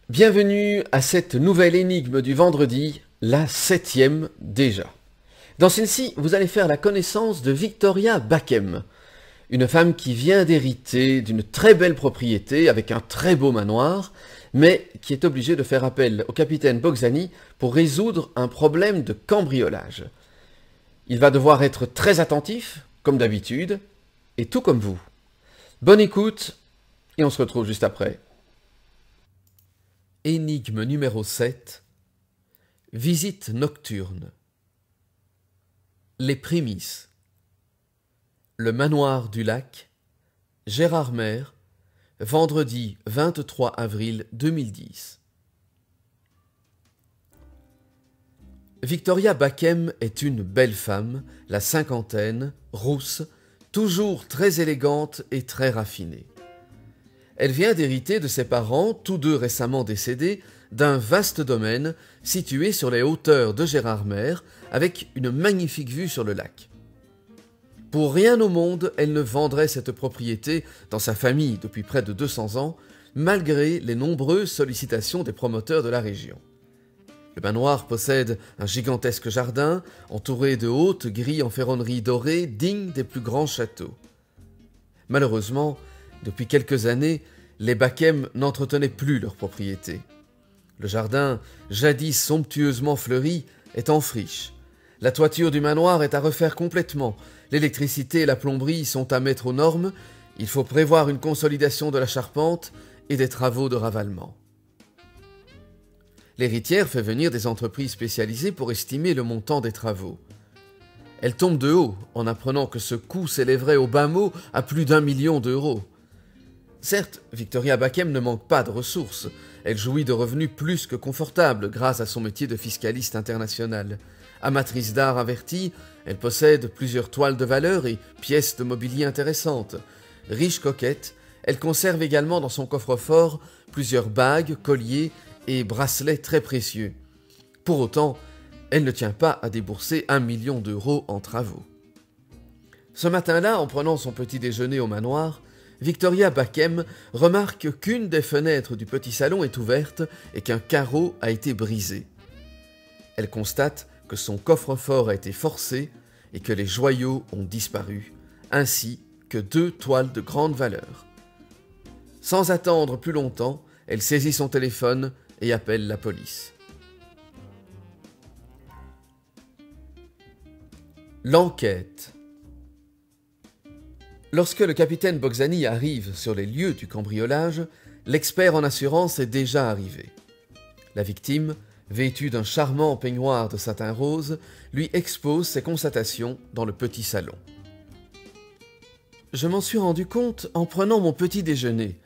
Bienvenue à cette nouvelle énigme du vendredi, la 7e déjà. Dans celle-ci, vous allez faire la connaissance de Victoria Bachem, une femme qui vient d'hériter d'une très belle propriété avec un très beau manoir, mais qui est obligée de faire appel au capitaine Boczany pour résoudre un problème de cambriolage. Il va devoir être très attentif, comme d'habitude, et tout comme vous. Bonne écoute, et on se retrouve juste après. Énigme numéro 7. Visite nocturne. Les prémices. Le manoir du lac. Gérard Maire. Vendredi 23 avril 2010. Victoria Bachem est une belle femme, la cinquantaine, rousse, toujours très élégante et très raffinée. Elle vient d'hériter de ses parents, tous deux récemment décédés, d'un vaste domaine situé sur les hauteurs de Gérard Maire, avec une magnifique vue sur le lac. Pour rien au monde, elle ne vendrait cette propriété dans sa famille depuis près de 200 ans, malgré les nombreuses sollicitations des promoteurs de la région. Le manoir possède un gigantesque jardin, entouré de hautes grilles en ferronnerie dorée, dignes des plus grands châteaux. Malheureusement, depuis quelques années, les Bachem n'entretenaient plus leur propriété. Le jardin, jadis somptueusement fleuri, est en friche. La toiture du manoir est à refaire complètement. L'électricité et la plomberie sont à mettre aux normes. Il faut prévoir une consolidation de la charpente et des travaux de ravalement. L'héritière fait venir des entreprises spécialisées pour estimer le montant des travaux. Elle tombe de haut en apprenant que ce coût s'élèverait au bas mot à plus d'1 million d'euros. Certes, Victoria Bachem ne manque pas de ressources. Elle jouit de revenus plus que confortables grâce à son métier de fiscaliste international. Amatrice d'art avertie, elle possède plusieurs toiles de valeur et pièces de mobilier intéressantes. Riche coquette, elle conserve également dans son coffre-fort plusieurs bagues, colliers et bracelets très précieux. Pour autant, elle ne tient pas à débourser 1 million d'euros en travaux. Ce matin-là, en prenant son petit déjeuner au manoir, Victoria Bachem remarque qu'une des fenêtres du petit salon est ouverte et qu'un carreau a été brisé. Elle constate que son coffre-fort a été forcé et que les joyaux ont disparu, ainsi que 2 toiles de grande valeur. Sans attendre plus longtemps, elle saisit son téléphone et appelle la police. L'enquête. Lorsque le capitaine Boczany arrive sur les lieux du cambriolage, l'expert en assurance est déjà arrivé. La victime, vêtue d'un charmant peignoir de satin rose, lui expose ses constatations dans le petit salon. Je m'en suis rendu compte en prenant mon petit déjeuner.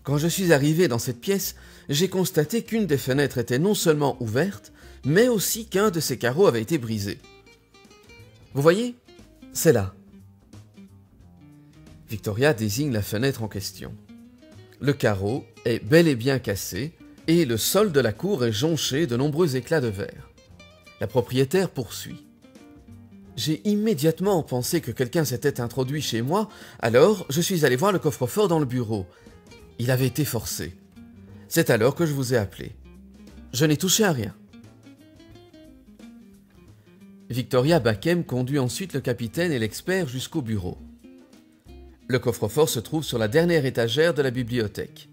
Quand je suis arrivé dans cette pièce, j'ai constaté qu'une des fenêtres était non seulement ouverte, mais aussi qu'un de ses carreaux avait été brisé. Vous voyez, c'est là. Victoria désigne la fenêtre en question. Le carreau est bel et bien cassé et le sol de la cour est jonché de nombreux éclats de verre. La propriétaire poursuit. J'ai immédiatement pensé que quelqu'un s'était introduit chez moi, alors je suis allé voir le coffre-fort dans le bureau. Il avait été forcé. C'est alors que je vous ai appelé. Je n'ai touché à rien. Victoria Bachem conduit ensuite le capitaine et l'expert jusqu'au bureau. Le coffre-fort se trouve sur la dernière étagère de la bibliothèque.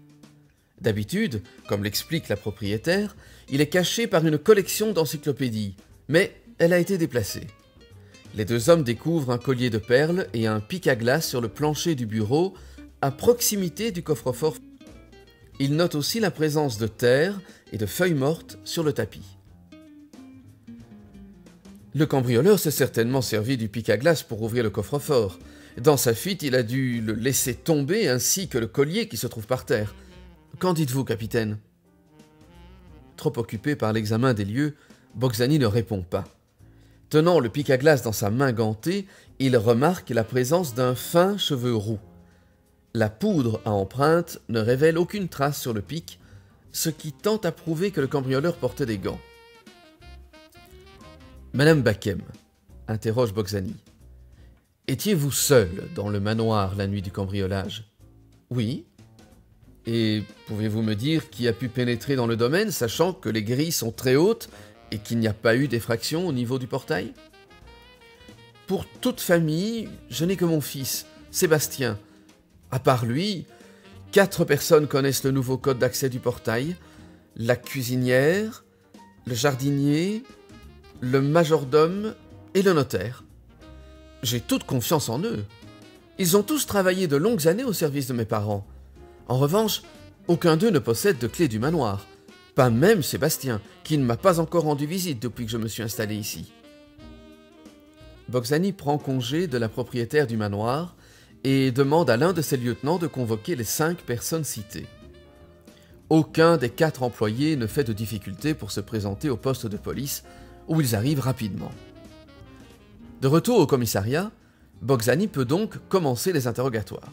D'habitude, comme l'explique la propriétaire, il est caché par une collection d'encyclopédies, mais elle a été déplacée. Les 2 hommes découvrent un collier de perles et un pic à glace sur le plancher du bureau, à proximité du coffre-fort. Ils notent aussi la présence de terre et de feuilles mortes sur le tapis. Le cambrioleur s'est certainement servi du pic à glace pour ouvrir le coffre-fort. Dans sa fuite, il a dû le laisser tomber ainsi que le collier qui se trouve par terre. Qu'en dites-vous, capitaine ? Trop occupé par l'examen des lieux, Boczany ne répond pas. Tenant le pic à glace dans sa main gantée, il remarque la présence d'un fin cheveu roux. La poudre à empreinte ne révèle aucune trace sur le pic, ce qui tend à prouver que le cambrioleur portait des gants. « Madame Bachem », interroge Boczany, « étiez-vous seule dans le manoir la nuit du cambriolage ?»« Oui. » Et pouvez-vous me dire qui a pu pénétrer dans le domaine, sachant que les grilles sont très hautes et qu'il n'y a pas eu d'effraction au niveau du portail? Pour toute famille, je n'ai que mon fils, Sébastien. À part lui, 4 personnes connaissent le nouveau code d'accès du portail: la cuisinière, le jardinier, le majordome et le notaire. J'ai toute confiance en eux. Ils ont tous travaillé de longues années au service de mes parents. En revanche, aucun d'eux ne possède de clé du manoir. Pas même Sébastien, qui ne m'a pas encore rendu visite depuis que je me suis installé ici. Boczani prend congé de la propriétaire du manoir et demande à l'un de ses lieutenants de convoquer les 5 personnes citées. Aucun des 4 employés ne fait de difficulté pour se présenter au poste de police, où ils arrivent rapidement. De retour au commissariat, Boczani peut donc commencer les interrogatoires.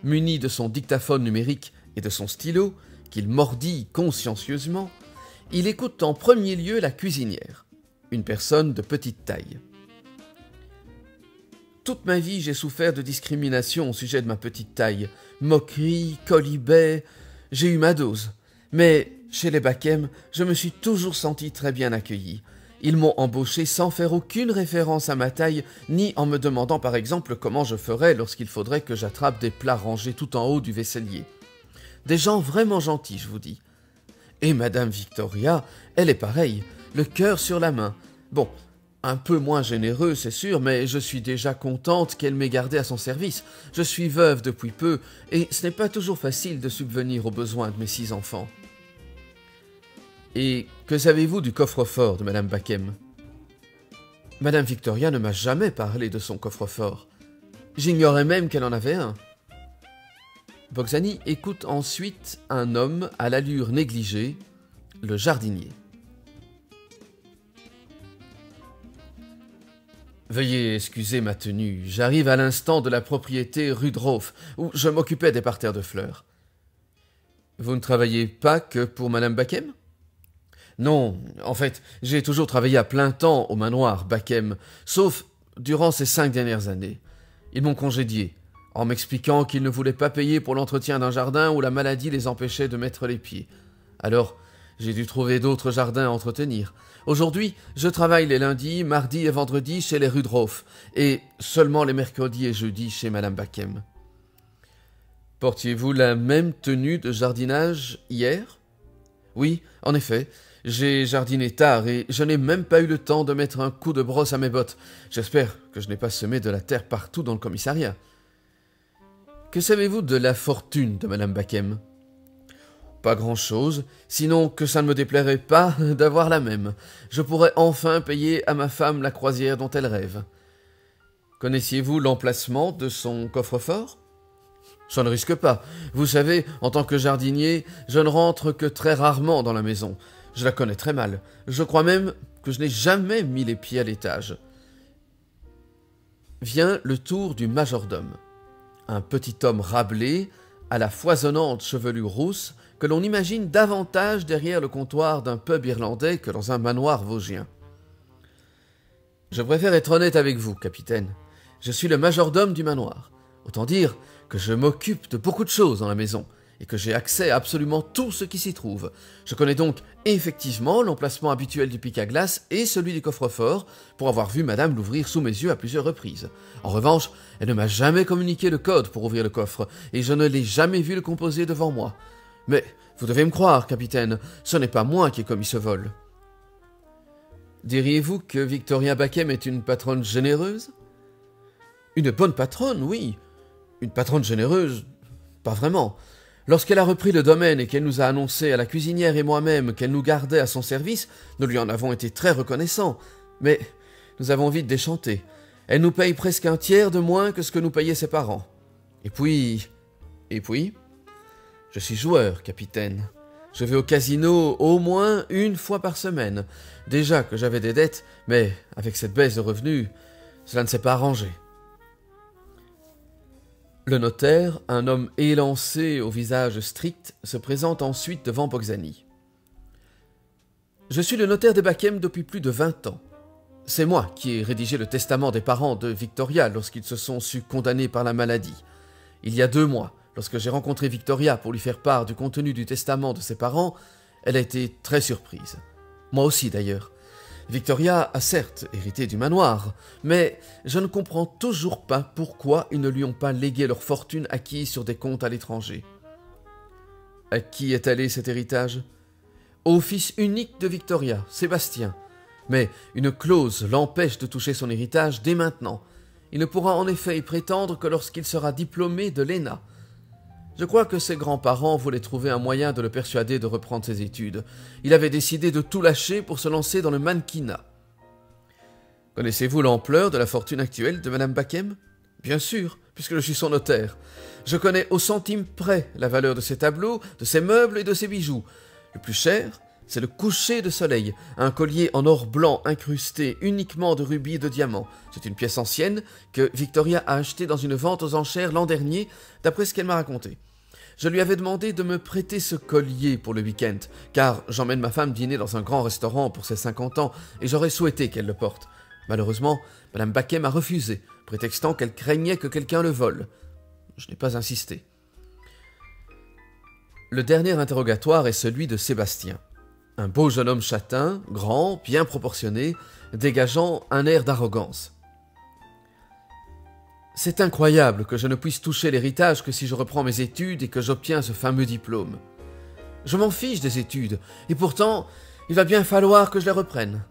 Muni de son dictaphone numérique et de son stylo, qu'il mordit consciencieusement, il écoute en premier lieu la cuisinière, une personne de petite taille. Toute ma vie, j'ai souffert de discrimination au sujet de ma petite taille. Moqueries, colibets, j'ai eu ma dose. Mais chez les Bachem, je me suis toujours senti très bien accueilli. Ils m'ont embauché sans faire aucune référence à ma taille, ni en me demandant par exemple comment je ferais lorsqu'il faudrait que j'attrape des plats rangés tout en haut du vaisselier. Des gens vraiment gentils, je vous dis. Et Madame Victoria, elle est pareille, le cœur sur la main. Bon, un peu moins généreux, c'est sûr, mais je suis déjà contente qu'elle m'ait gardé à son service. Je suis veuve depuis peu, et ce n'est pas toujours facile de subvenir aux besoins de mes 6 enfants. Et que savez-vous du coffre-fort de Madame Bachem? Madame Victoria ne m'a jamais parlé de son coffre-fort. J'ignorais même qu'elle en avait un. Boczani écoute ensuite un homme à l'allure négligée, le jardinier. Veuillez excuser ma tenue, j'arrive à l'instant de la propriété rue Droff, où je m'occupais des parterres de fleurs. Vous ne travaillez pas que pour Madame Bachem? Non, en fait, j'ai toujours travaillé à plein temps au manoir Bachem, sauf durant ces 5 dernières années. Ils m'ont congédié, en m'expliquant qu'ils ne voulaient pas payer pour l'entretien d'un jardin où la maladie les empêchait de mettre les pieds. Alors, j'ai dû trouver d'autres jardins à entretenir. Aujourd'hui, je travaille les lundis, mardis et vendredis chez les rue Droff, et seulement les mercredis et jeudis chez Madame Bachem. Portiez-vous la même tenue de jardinage hier? Oui, en effet. J'ai jardiné tard et je n'ai même pas eu le temps de mettre un coup de brosse à mes bottes. J'espère que je n'ai pas semé de la terre partout dans le commissariat. Que savez-vous de la fortune de Madame Bachem? Pas grand-chose, sinon que ça ne me déplairait pas d'avoir la même. Je pourrais enfin payer à ma femme la croisière dont elle rêve. Connaissiez-vous l'emplacement de son coffre-fort? Je ne risque pas. Vous savez, en tant que jardinier, je ne rentre que très rarement dans la maison. Je la connais très mal. Je crois même que je n'ai jamais mis les pieds à l'étage. Vient le tour du majordome. Un petit homme râblé, à la foisonnante chevelure rousse, que l'on imagine davantage derrière le comptoir d'un pub irlandais que dans un manoir vosgien. Je préfère être honnête avec vous, capitaine. Je suis le majordome du manoir. Autant dire que je m'occupe de beaucoup de choses dans la maison, et que j'ai accès à absolument tout ce qui s'y trouve. Je connais donc effectivement l'emplacement habituel du pic à glace et celui du coffre-fort, pour avoir vu madame l'ouvrir sous mes yeux à plusieurs reprises. En revanche, elle ne m'a jamais communiqué le code pour ouvrir le coffre, et je ne l'ai jamais vu le composer devant moi. Mais vous devez me croire, capitaine, ce n'est pas moi qui ai commis ce vol. Diriez-vous que Victoria Bachem est une patronne généreuse? Une bonne patronne, oui. Une patronne généreuse, pas vraiment. Lorsqu'elle a repris le domaine et qu'elle nous a annoncé à la cuisinière et moi-même qu'elle nous gardait à son service, nous lui en avons été très reconnaissants. Mais nous avons vite déchanté. Elle nous paye presque un tiers de moins que ce que nous payaient ses parents. Et puis... Je suis joueur, capitaine. Je vais au casino au moins 1 fois par semaine. Déjà que j'avais des dettes, mais avec cette baisse de revenus, cela ne s'est pas arrangé. Le notaire, un homme élancé au visage strict, se présente ensuite devant Boczani. Je suis le notaire des Bachem depuis plus de 20 ans. C'est moi qui ai rédigé le testament des parents de Victoria lorsqu'ils se sont su condamnés par la maladie. Il y a 2 mois, Lorsque j'ai rencontré Victoria pour lui faire part du contenu du testament de ses parents, elle a été très surprise. Moi aussi d'ailleurs. Victoria a certes hérité du manoir, mais je ne comprends toujours pas pourquoi ils ne lui ont pas légué leur fortune acquise sur des comptes à l'étranger. À qui est allé cet héritage? Au fils unique de Victoria, Sébastien. Mais une clause l'empêche de toucher son héritage dès maintenant. Il ne pourra en effet y prétendre que lorsqu'il sera diplômé de l'ENA. Je crois que ses grands-parents voulaient trouver un moyen de le persuader de reprendre ses études. Il avait décidé de tout lâcher pour se lancer dans le mannequinat. Connaissez-vous l'ampleur de la fortune actuelle de Madame Bachem? Bien sûr, puisque je suis son notaire. Je connais au centime près la valeur de ses tableaux, de ses meubles et de ses bijoux. Le plus cher, c'est le coucher de soleil, un collier en or blanc incrusté uniquement de rubis et de diamants. C'est une pièce ancienne que Victoria a achetée dans une vente aux enchères l'an dernier, d'après ce qu'elle m'a raconté. Je lui avais demandé de me prêter ce collier pour le week-end, car j'emmène ma femme dîner dans un grand restaurant pour ses 50 ans, et j'aurais souhaité qu'elle le porte. Malheureusement, Madame Bachem a refusé, prétextant qu'elle craignait que quelqu'un le vole. Je n'ai pas insisté. Le dernier interrogatoire est celui de Sébastien. Un beau jeune homme châtain, grand, bien proportionné, dégageant un air d'arrogance. C'est incroyable que je ne puisse toucher l'héritage que si je reprends mes études et que j'obtiens ce fameux diplôme. Je m'en fiche des études, et pourtant, il va bien falloir que je les reprenne.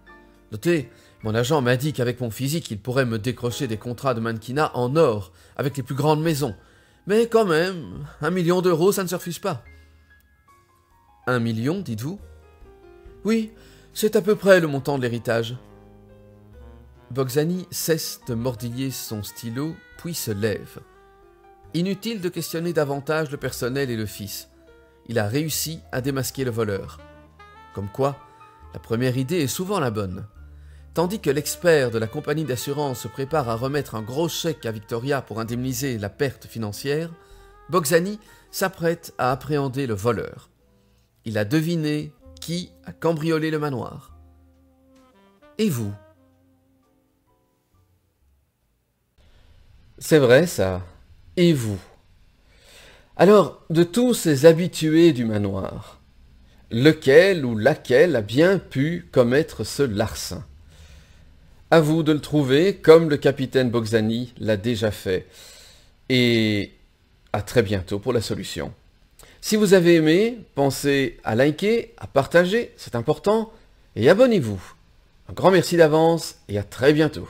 Notez, mon agent m'a dit qu'avec mon physique, il pourrait me décrocher des contrats de mannequinat en or, avec les plus grandes maisons. Mais quand même, 1 million d'euros, ça ne se refuse pas. 1 million, dites-vous? Oui, c'est à peu près le montant de l'héritage. Boczany cesse de mordiller son stylo, puis se lève. Inutile de questionner davantage le personnel et le fils. Il a réussi à démasquer le voleur. Comme quoi, la première idée est souvent la bonne. Tandis que l'expert de la compagnie d'assurance se prépare à remettre un gros chèque à Victoria pour indemniser la perte financière, Boczany s'apprête à appréhender le voleur. Il a deviné qui a cambriolé le manoir. Et vous? C'est vrai ça. Et vous? Alors, de tous ces habitués du manoir, lequel ou laquelle a bien pu commettre ce larcin? À vous de le trouver, comme le capitaine Boczany l'a déjà fait. Et à très bientôt pour la solution. Si vous avez aimé, pensez à liker, à partager, c'est important, et abonnez-vous. Un grand merci d'avance et à très bientôt.